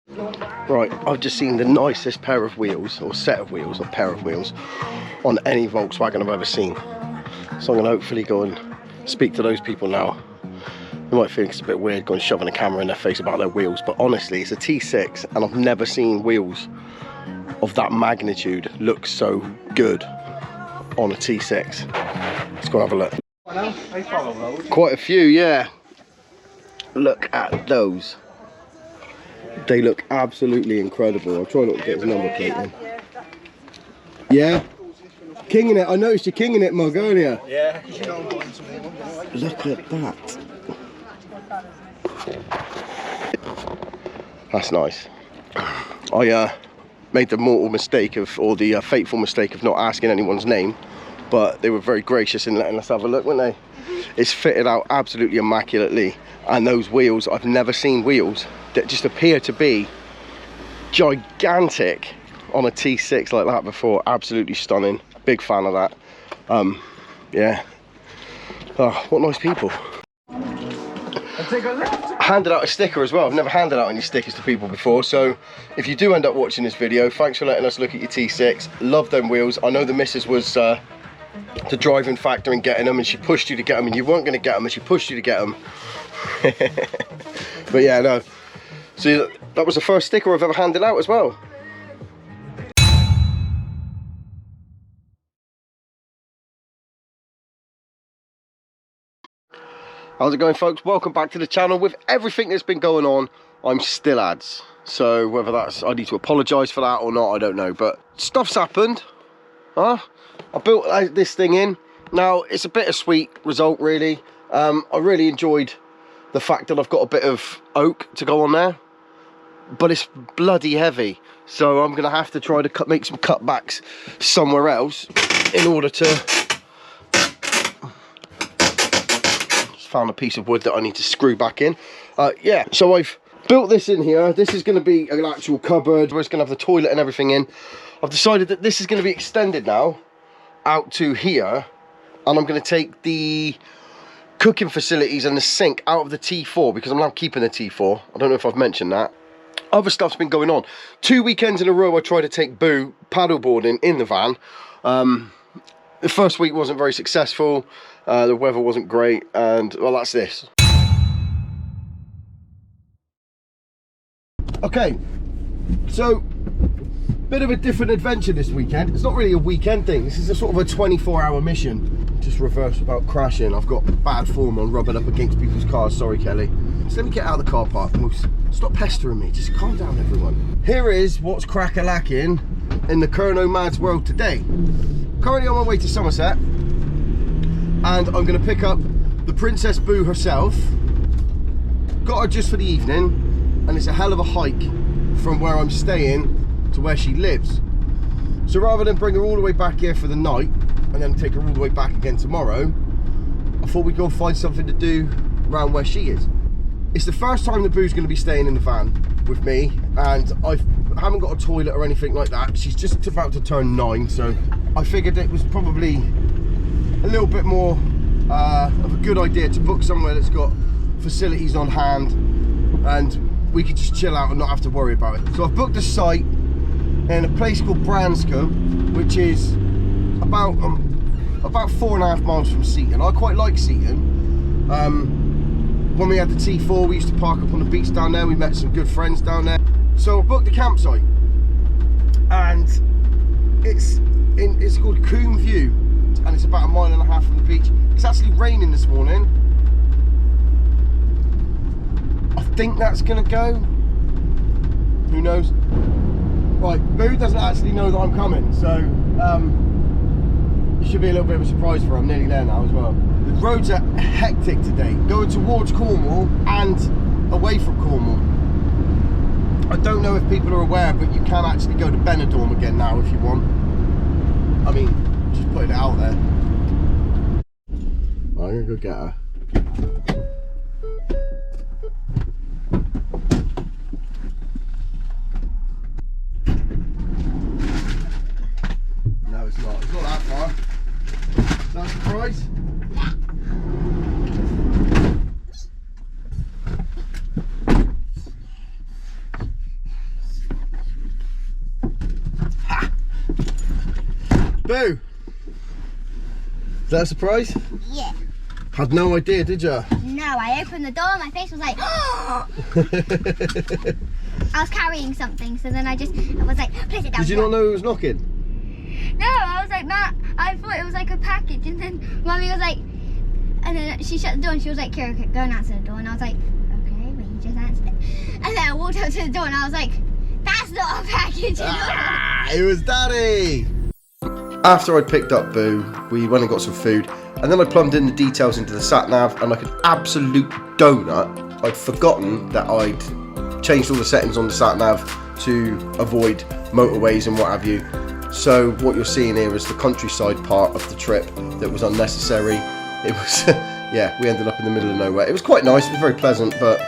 Right, I've just seen the nicest pair of wheels, or set of wheels, or pair of wheels, on any Volkswagen I've ever seen. So I'm going to hopefully go and speak to those people now. They might think it's a bit weird going shoving a camera in their face about their wheels, but honestly, it's a T6, and I've never seen wheels of that magnitude look so good on a T6. Let's go and have a look. Quite a few, yeah. Look at those. They look absolutely incredible. I'll try not to get his number plate in. Yeah? Kinging it. I noticed you kinging it, Mug, earlier. Yeah. Look at that. That's nice. I made the mortal mistake of, or the fateful mistake of not asking anyone's name, but they were very gracious in letting us have a look, weren't they? It's fitted out absolutely immaculately, and those wheels, I've never seen wheels that just appear to be gigantic on a T6 like that before. Absolutely stunning. Big fan of that. Yeah. Oh, what nice people. Handed out a sticker as well. I've never handed out any stickers to people before, so if you do end up watching this video, thanks for letting us look at your T6. Love them wheels. I know the missus was the driving factor in getting them, and she pushed you to get them, and you weren't going to get them, and she pushed you to get them. But yeah, no. So that was the first sticker I've ever handed out as well. How's it going, folks? Welcome back to the channel. With everything that's been going on, I'm still ads. So whether that's, I need to apologise for that or not, I don't know. But stuff's happened. I built this thing in. Now, it's a bittersweet result, really. I really enjoyed the fact that I've got a bit of oak to go on there. But it's bloody heavy. So I'm going to have to try to make some cutbacks somewhere else in order to... Found a piece of wood that I need to screw back in. Yeah, so I've built this in here. This is going to be an actual cupboard where it's going to have the toilet and everything in. I've decided that this is going to be extended now out to here, and I'm going to take the cooking facilities and the sink out of the T4 because I'm now keeping the T4. I don't know if I've mentioned that. Other stuff's been going on. 2 weekends in a row I tried to take Boo paddleboarding in the van. The first week wasn't very successful. The weather wasn't great, and well, that's this. Okay, so bit of a different adventure this weekend. It's not really a weekend thing. This is a sort of a 24-hour mission. Just reverse without crashing. I've got bad form on rubbing up against people's cars. Sorry, Kelly. So let me get out of the car park. Stop pestering me. Just calm down, everyone. Here is what's crack-a-lacking in the Kerno Mad's world today. Currently on my way to Somerset, and I'm going to pick up the Princess Boo herself. Got her just for the evening, and it's a hell of a hike from where I'm staying to where she lives. So rather than bring her all the way back here for the night and then take her all the way back again tomorrow, I thought we'd go find something to do around where she is. It's the first time that Boo's going to be staying in the van with me, and I haven't got a toilet or anything like that. She's just about to turn 9, so I figured it was probably a little bit more of a good idea to book somewhere that's got facilities on hand and we could just chill out and not have to worry about it. So I've booked a site in a place called Branscombe, which is about 4.5 miles from Seaton. I quite like Seaton. When we had the T4, we used to park up on the beach down there. We met some good friends down there. So I booked a campsite, and it's called Coombe View, and it's about 1.5 miles from the beach. It's actually raining this morning. I think that's gonna go. Who knows? Right, Boo doesn't actually know that I'm coming, so it should be a little bit of a surprise for her. I'm nearly there now as well. The roads are hectic today, going towards Cornwall and away from Cornwall. I don't know if people are aware, but you can actually go to Benidorm again now if you want. I mean, just putting it out there. I'm gonna go get her. No, it's not. It's not that far. Is that a surprise? Boo! Is that a surprise? Yeah. Had no idea, did you? No, I opened the door and my face was like, I was carrying something, so then I was like, place it down. Did you not know who was knocking? No, I was like, Matt, I thought it was like a package, and then Mummy was like, and then she shut the door and she was like, Kira, go and answer the door, and I was like, okay, but you just answered it. And then I walked up to the door and I was like, that's not a package. It was Daddy! After I'd picked up Boo, we went and got some food, and then I plumbed in the details into the sat-nav, and like an absolute donut, I'd forgotten that I'd changed all the settings on the sat-nav to avoid motorways and what have you. So what you're seeing here is the countryside part of the trip that was unnecessary. It was, yeah, we ended up in the middle of nowhere. It was quite nice, it was very pleasant, but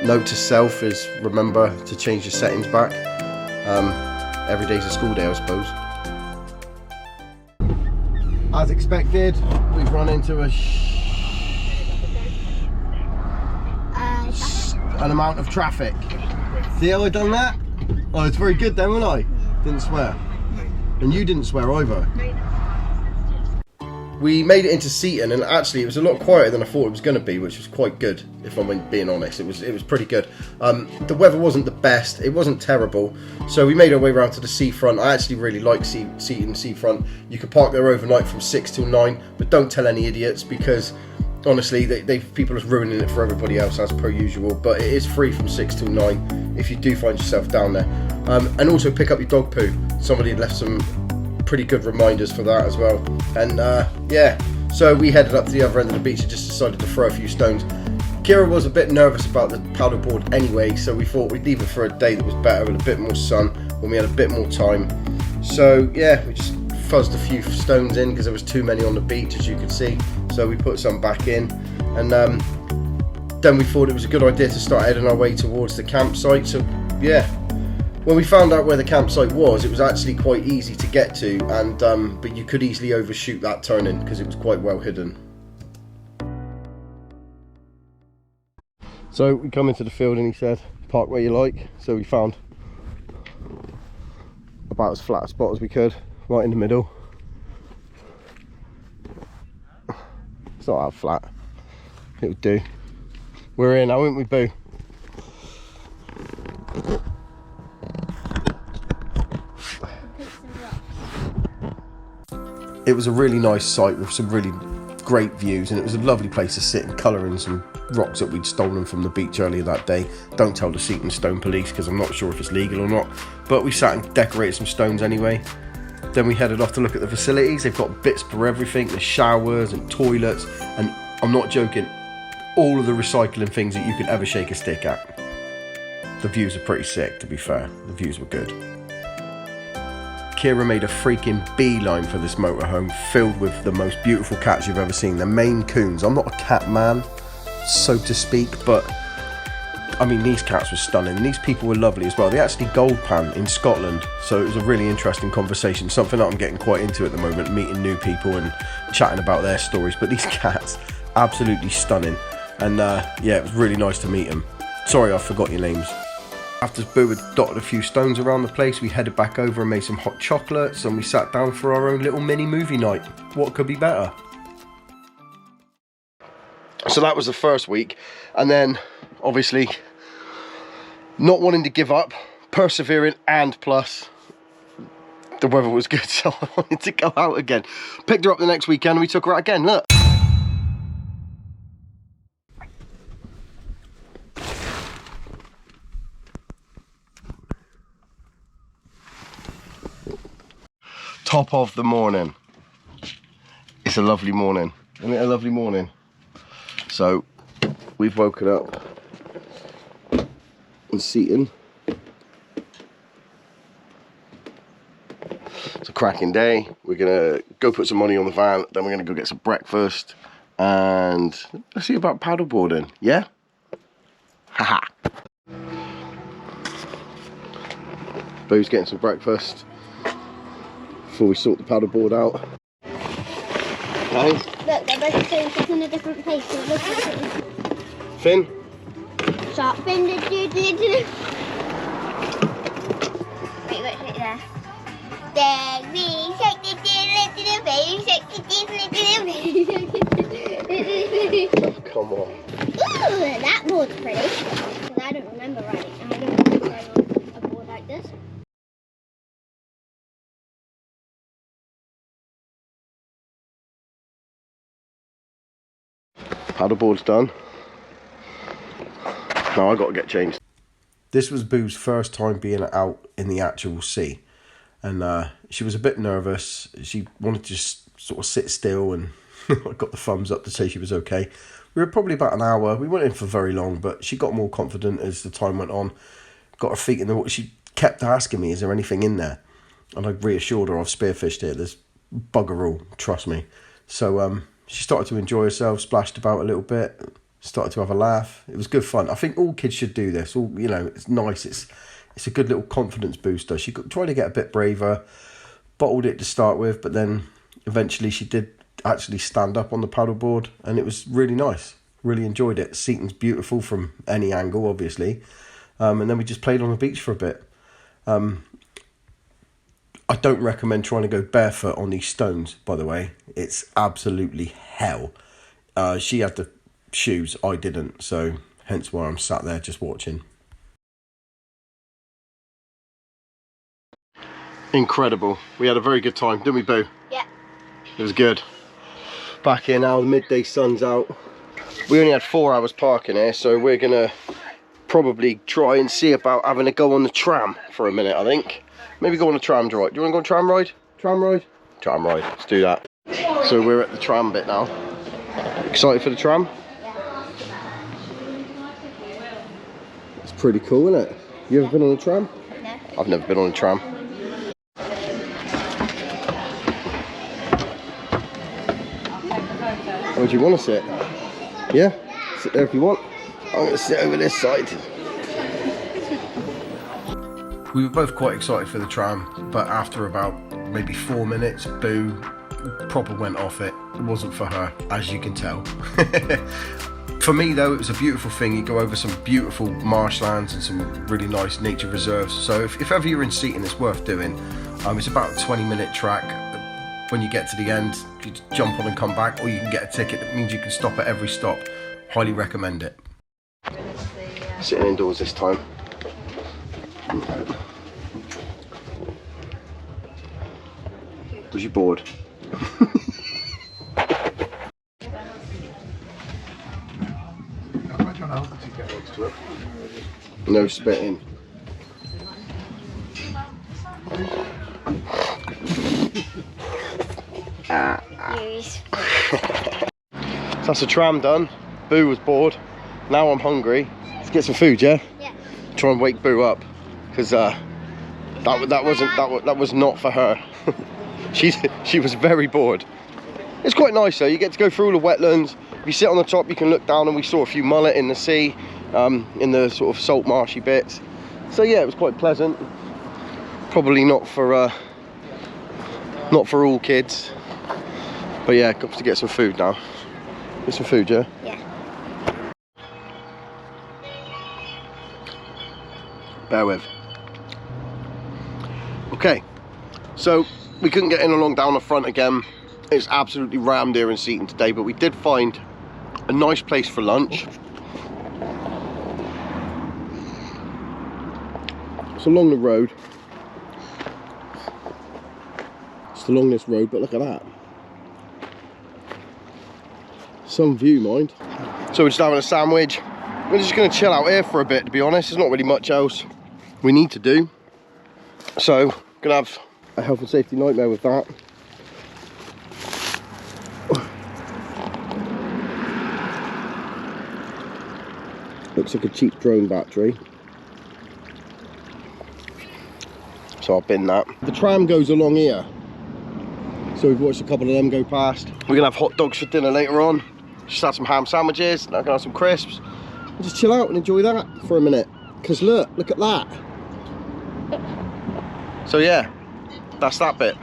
note to self is remember to change your settings back. Every day's a school day, I suppose. As expected, we've run into an amount of traffic. See how I done that? Oh, it's very good then, wasn't I? Didn't swear. And you didn't swear either. We made it into Seaton, and actually it was a lot quieter than I thought it was going to be, which was quite good, if I'm being honest. It was pretty good. The weather wasn't the best, it wasn't terrible, so we made our way around to the seafront. I actually really like Seaton seafront. You could park there overnight from 6 till 9, but don't tell any idiots, because honestly, people are ruining it for everybody else as per usual. But it is free from 6 till 9 if you do find yourself down there. And also pick up your dog poo. Somebody had left some pretty good reminders for that as well. And yeah, so we headed up to the other end of the beach and just decided to throw a few stones. Kira was a bit nervous about the paddleboard anyway, so we thought we'd leave it for a day that was better with a bit more sun, when we had a bit more time. So yeah, we just fuzzed a few stones in because there was too many on the beach, as you could see. So we put some back in, and then we thought it was a good idea to start heading our way towards the campsite. So yeah, when we found out where the campsite was, it was actually quite easy to get to, and but you could easily overshoot that turning because it was quite well hidden. So we come into the field and he said, park where you like. So we found about as flat a spot as we could, right in the middle. It's not that flat, it would do. We're in now, aren't we, Boo? It was a really nice site with some really great views, and it was a lovely place to sit and colour in some rocks that we'd stolen from the beach earlier that day. Don't tell the Seaton Stone Police because I'm not sure if it's legal or not, but we sat and decorated some stones anyway. Then we headed off to look at the facilities. They've got bits for everything, there's showers and toilets, and I'm not joking, all of the recycling things that you could ever shake a stick at. The views are pretty sick, to be fair. The views were good. Kira made a freaking beeline for this motorhome, filled with the most beautiful cats you've ever seen. The Maine Coons. I'm not a cat man, so to speak, but I mean, these cats were stunning, and these people were lovely as well. They actually gold pan in Scotland, so it was a really interesting conversation, something that I'm getting quite into at the moment, meeting new people and chatting about their stories. But these cats, absolutely stunning, and yeah, it was really nice to meet them. Sorry I forgot your names. After Boo had dotted a few stones around the place, we headed back over and made some hot chocolates, and we sat down for our own little mini movie night. What could be better? So that was the first week, and then obviously not wanting to give up, persevering, and plus the weather was good, so I wanted to go out again. Picked her up the next weekend and we took her out again. Look. Top of the morning. It's a lovely morning. Isn't it a lovely morning? So we've woken up in Seaton. It's a cracking day. We're gonna go put some money on the van, then we're gonna go get some breakfast, and let's see about paddleboarding. Yeah? Haha. Boo's getting some breakfast before we sort the paddleboard out. Okay. Look, they're both doing stuff in a different place. So look at it. Finn? Shark fin. Wait, shake there. Then we shake baby shark. Come on. Ooh, that board's pretty. Because I don't remember riding. I don't remember riding on a board like this. Paddleboard's done. Now I got to get changed. This was Boo's first time being out in the actual sea, and she was a bit nervous. She wanted to just sort of sit still, and I got the thumbs up to say she was okay. We were probably about an hour. We weren't in for very long, but she got more confident as the time went on. Got her feet in the water. She kept asking me, "Is there anything in there?" And I reassured her, "I've spearfished here. There's bugger all. Trust me." So she started to enjoy herself, splashed about a little bit. Started to have a laugh. It was good fun. I think all kids should do this. All, you know, it's nice. It's a good little confidence booster. She tried to get a bit braver, bottled it to start with, but then eventually she did actually stand up on the paddleboard, and it was really nice. Really enjoyed it. Seaton's beautiful from any angle, obviously. And then we just played on the beach for a bit. I don't recommend trying to go barefoot on these stones, by the way. It's absolutely hell. She had the shoes, I didn't, so hence why I'm sat there just watching. Incredible. We had a very good time, didn't we, Boo? Yeah. It was good. Back here now, the midday sun's out. We only had 4 hours parking here, so we're gonna probably try and see about having a go on the tram for a minute, I think. Maybe go on a tram ride. Do you want to go on a tram ride? Tram ride? Tram ride, let's do that. So we're at the tram bit now. Excited for the tram? It's pretty cool, isn't it? You ever been on a tram? No. I've never been on a tram. Where do you want to sit? Yeah? Sit there if you want. I'm going to sit over this side. We were both quite excited for the tram, but after about maybe 4 minutes, Boo proper went off it. It wasn't for her, as you can tell. For me though, it was a beautiful thing. You go over some beautiful marshlands and some really nice nature reserves. So if ever you're in Seaton, it's worth doing. It's about a 20-minute track. When you get to the end, you jump on and come back, or you can get a ticket. That means you can stop at every stop. Highly recommend it. Sitting indoors this time. Was you bored? No spitting. So that's the tram done. Boo was bored. Now I'm hungry. Let's get some food, yeah? Yeah. Try and wake Boo up, because that was not for her. She was very bored. It's quite nice though. You get to go through all the wetlands. If you sit on the top, you can look down, and we saw a few mullet in the sea, in the sort of salt marshy bits. So yeah, it was quite pleasant. Probably not for all kids. But yeah, got to get some food now. Get some food, yeah? Yeah. Bear with. Okay, so we couldn't get in along down the front again. It's absolutely rammed here in Seaton today, but we did find a nice place for lunch. It's along the road. It's along this road, but look at that. Some view, mind. So we're just having a sandwich. We're just going to chill out here for a bit, to be honest. There's not really much else we need to do. So, gonna have a health and safety nightmare with that. Looks like a cheap drone battery. So I'll bin that. The tram goes along here. So we've watched a couple of them go past. We're gonna have hot dogs for dinner later on. Just had some ham sandwiches, now gonna have some crisps. And just chill out and enjoy that for a minute. Because look at that. So yeah, that's that bit.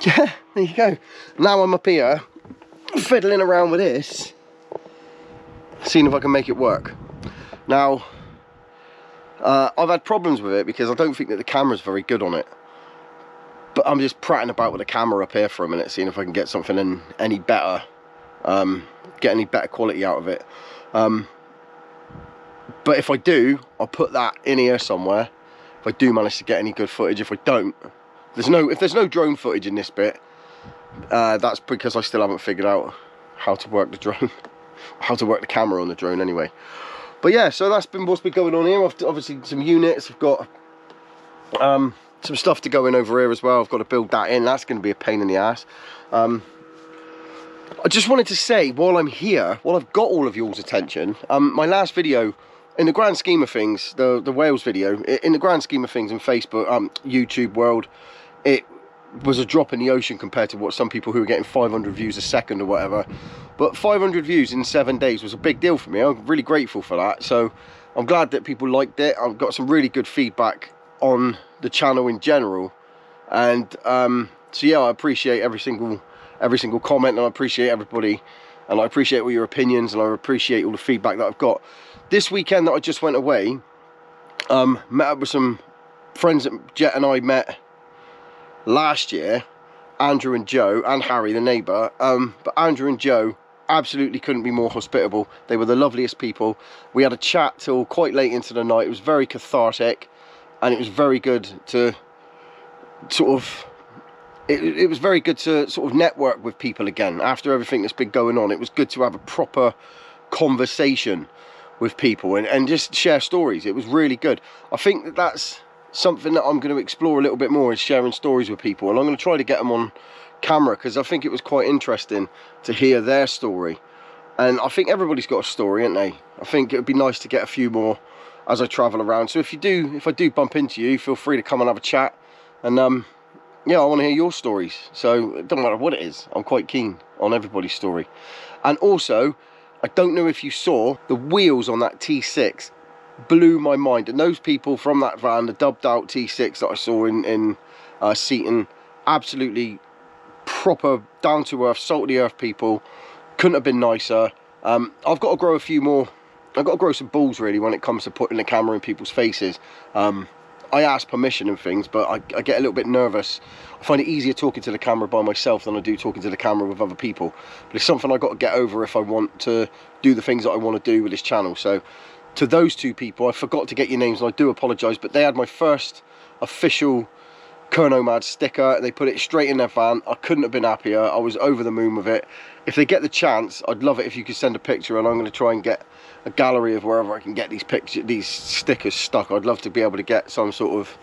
Yeah, there you go. Now I'm up here, fiddling around with this, seeing if I can make it work. Now, I've had problems with it because I don't think that the camera's very good on it. but I'm just prattling about with the camera up here for a minute, seeing if I can get something in any better, get any better quality out of it. But if I do, I'll put that in here somewhere. If I do manage to get any good footage. If I don't, if there's no drone footage in this bit, that's because I still haven't figured out how to work the drone, how to work the camera on the drone anyway. But yeah, so that's been what's been going on here. I've obviously some units. I've got some stuff to go in over here as well. I've got to build that in. That's going to be a pain in the ass. I just wanted to say, while I'm here, while I've got all of y'all's attention, my last video, in the grand scheme of things, the Wales video, in the grand scheme of things in Facebook, YouTube world, it was a drop in the ocean compared to what some people who are getting 500 views a second or whatever. But 500 views in 7 days was a big deal for me. I'm really grateful for that. So I'm glad that people liked it. I've got some really good feedback on the channel in general. And so yeah, I appreciate every single comment, and I appreciate everybody, and I appreciate all your opinions, and I appreciate all the feedback that I've got. This weekend that I just went away, met up with some friends that Jet and I met last year, Andrew and Joe, and Harry the neighbour. But Andrew and Joe absolutely couldn't be more hospitable. They were the loveliest people. We had a chat till quite late into the night. It was very cathartic, and it was very good to sort of, it was very good to sort of network with people again after everything that's been going on. It was good to have a proper conversation with people and just share stories. It was really good. I think that that's something that I'm going to explore a little bit more, is sharing stories with people, and I'm going to try to get them on camera, because I think it was quite interesting to hear their story. And I think everybody's got a story, ain't they? I think it would be nice to get a few more as I travel around. So if I do bump into you, feel free to come and have a chat. And yeah, I want to hear your stories. So it doesn't matter what it is, I'm quite keen on everybody's story. And also, I don't know if you saw, the wheels on that T6 blew my mind. And those people from that van, the dubbed out T6 that I saw in Seaton, absolutely proper, down to earth, salt of the earth people. Couldn't have been nicer. I've got to grow a few more, I've got to grow some balls really when it comes to putting the camera in people's faces. I ask permission and things, but I get a little bit nervous. I find it easier talking to the camera by myself than I do talking to the camera with other people. But it's something I've got to get over if I want to do the things that I want to do with this channel. So to those two people, I forgot to get your names, and I do apologise, but they had my first official Kernomad sticker. They put it straight in their van. I couldn't have been happier. I was over the moon with it. If they get the chance, I'd love it if you could send a picture, and I'm going to try and get a gallery of wherever I can get these stickers stuck. I'd love to be able to get some sort of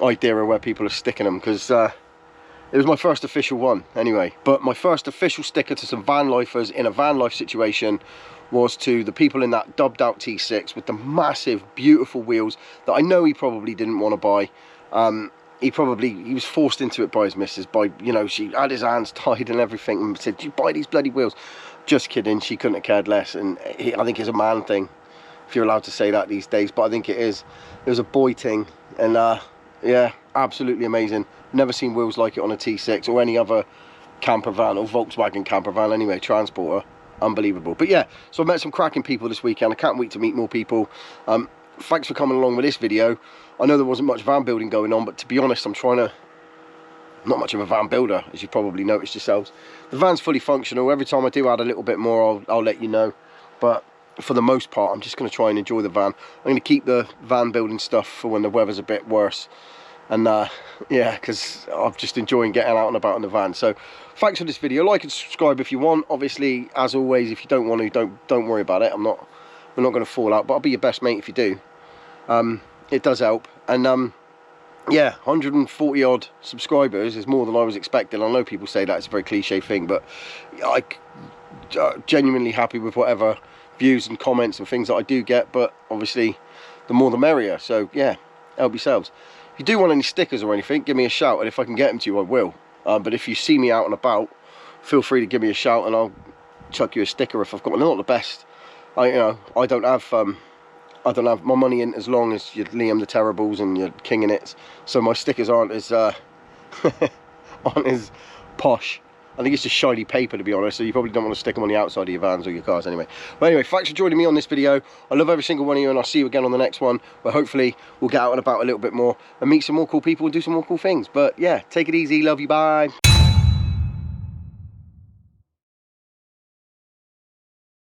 idea of where people are sticking them, because it was my first official one anyway. But my first official sticker to some van lifers in a van life situation was to the people in that dubbed out T6 with the massive beautiful wheels that I know he probably didn't want to buy. He was forced into it by his missus, by, you know, she had his hands tied and everything, and said, "Do you buy these bloody wheels?" Just kidding, she couldn't have cared less. And I think it's a man thing, if you're allowed to say that these days, but I think it is. It was a boy thing, and yeah, absolutely amazing. Never seen wheels like it on a T6 or any other camper van, or Volkswagen camper van anyway, transporter. Unbelievable. But yeah, so I met some cracking people this weekend. I can't wait to meet more people. Thanks for coming along with this video. I know there wasn't much van building going on, but to be honest, I'm not much of a van builder, as you probably noticed yourselves. The van's fully functional. Every time I do add a little bit more, I'll let you know. But for the most part, I'm just going to try and enjoy the van. I'm going to keep the van building stuff for when the weather's a bit worse. And yeah, because I'm just enjoying getting out and about in the van. So thanks for this video. Like and subscribe if you want. Obviously, as always, if you don't want to, don't worry about it. We're not going to fall out, but I'll be your best mate if you do. It does help. And yeah, 140 odd subscribers is more than I was expecting. I know people say that it's a very cliche thing, but I'm genuinely happy with whatever views and comments and things that I do get. But obviously, the more the merrier. So yeah, help yourselves. If you do want any stickers or anything, give me a shout, and if I can get them to you, I will. But if you see me out and about, feel free to give me a shout, and I'll chuck you a sticker if I've got one. They're not the best. I don't have my money in as long as your Liam the Terribles and your King in it, so my stickers aren't as aren't as posh I think it's just shiny paper, to be honest, so you probably don't want to stick them on the outside of your vans or your cars anyway. But anyway, thanks for joining me on this video. I love every single one of you, and I'll see you again on the next one, where hopefully we'll get out and about a little bit more and meet some more cool people and do some more cool things. But yeah, take it easy, love you, bye.